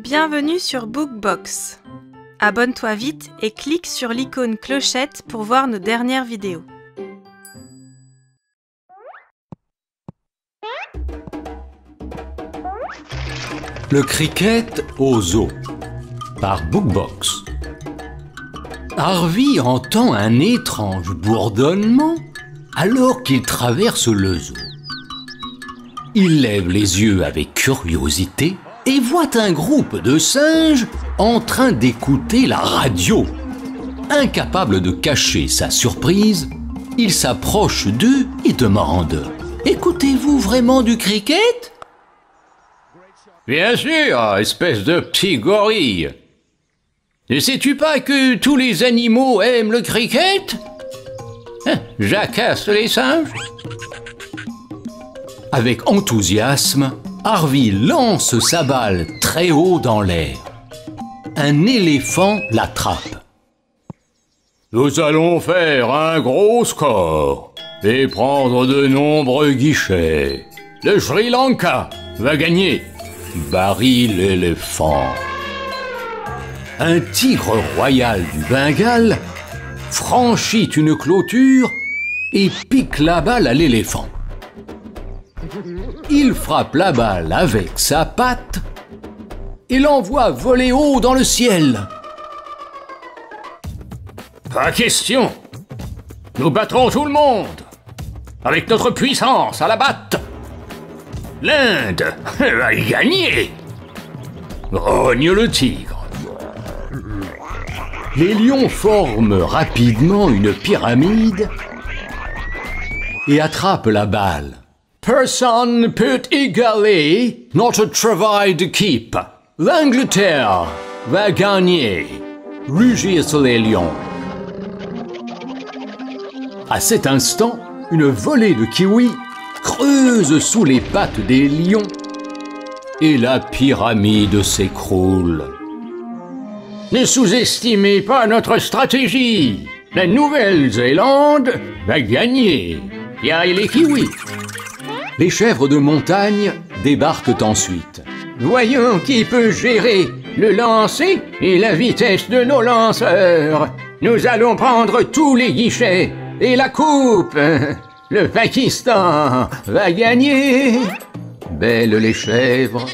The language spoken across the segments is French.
Bienvenue sur Bookbox. Abonne-toi vite et clique sur l'icône clochette pour voir nos dernières vidéos. Le cricket au zoo par Bookbox. Harvey entend un étrange bourdonnement alors qu'il traverse le zoo. Il lève les yeux avec curiosité et voit un groupe de singes en train d'écouter la radio. Incapable de cacher sa surprise, il s'approche d'eux et demande « Écoutez-vous vraiment du cricket ?» « Bien sûr, espèce de petit gorille. Ne sais-tu pas que tous les animaux aiment le cricket ? Jacasse les singes !» Avec enthousiasme, Harvey lance sa balle très haut dans l'air. Un éléphant l'attrape. « Nous allons faire un gros score et prendre de nombreux guichets. Le Sri Lanka va gagner. » Barry l'éléphant. Un tigre royal du Bengale franchit une clôture et pique la balle à l'éléphant. Il frappe la balle avec sa patte et l'envoie voler haut dans le ciel. Pas question. Nous battrons tout le monde avec notre puissance à la batte. L'Inde va gagner. Rogne le tigre. Les lions forment rapidement une pyramide et attrapent la balle. Person peut égaler notre travail d'équipe. L'Angleterre va gagner. Rugissent les lions. À cet instant, une volée de kiwis creuse sous les pattes des lions et la pyramide s'écroule. Ne sous-estimez pas notre stratégie. La Nouvelle-Zélande va gagner. Et les kiwis. Les chèvres de montagne débarquent ensuite. Voyons qui peut gérer le lancer et la vitesse de nos lanceurs. Nous allons prendre tous les guichets et la coupe. Le Pakistan va gagner. Belles les chèvres.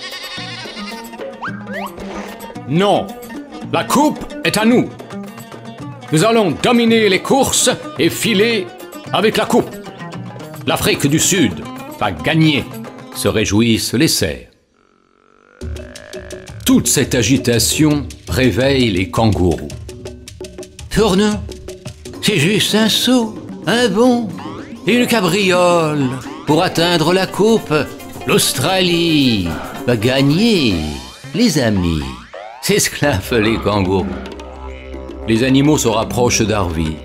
Non, la coupe est à nous. Nous allons dominer les courses et filer avec la coupe. L'Afrique du Sud va gagner, se réjouissent les cerfs. Toute cette agitation réveille les kangourous. Fourneau, c'est juste un saut, un bond. Une cabriole pour atteindre la coupe. L'Australie va gagner, les amis. S'esclaffent les kangourous. Les animaux se rapprochent d'Harvey.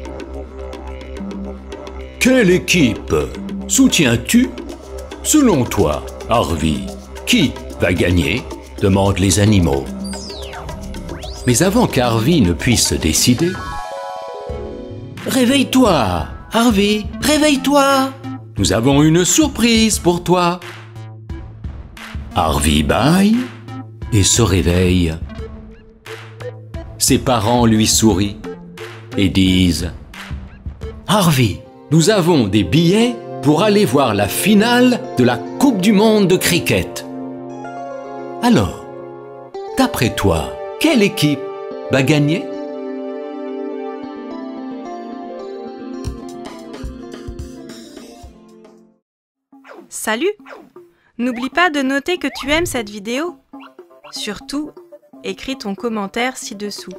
Quelle équipe soutiens-tu? Selon toi, Harvey, qui va gagner? Demandent les animaux. Mais avant qu'Harvey ne puisse décider, réveille-toi! Harvey, réveille-toi! Nous avons une surprise pour toi. Harvey bâille et se réveille. Ses parents lui sourient et disent « Harvey, nous avons des billets pour aller voir la finale de la Coupe du Monde de cricket. Alors, d'après toi, quelle équipe va gagner ?» Salut! N'oublie pas de noter que tu aimes cette vidéo. Surtout, écris ton commentaire ci-dessous.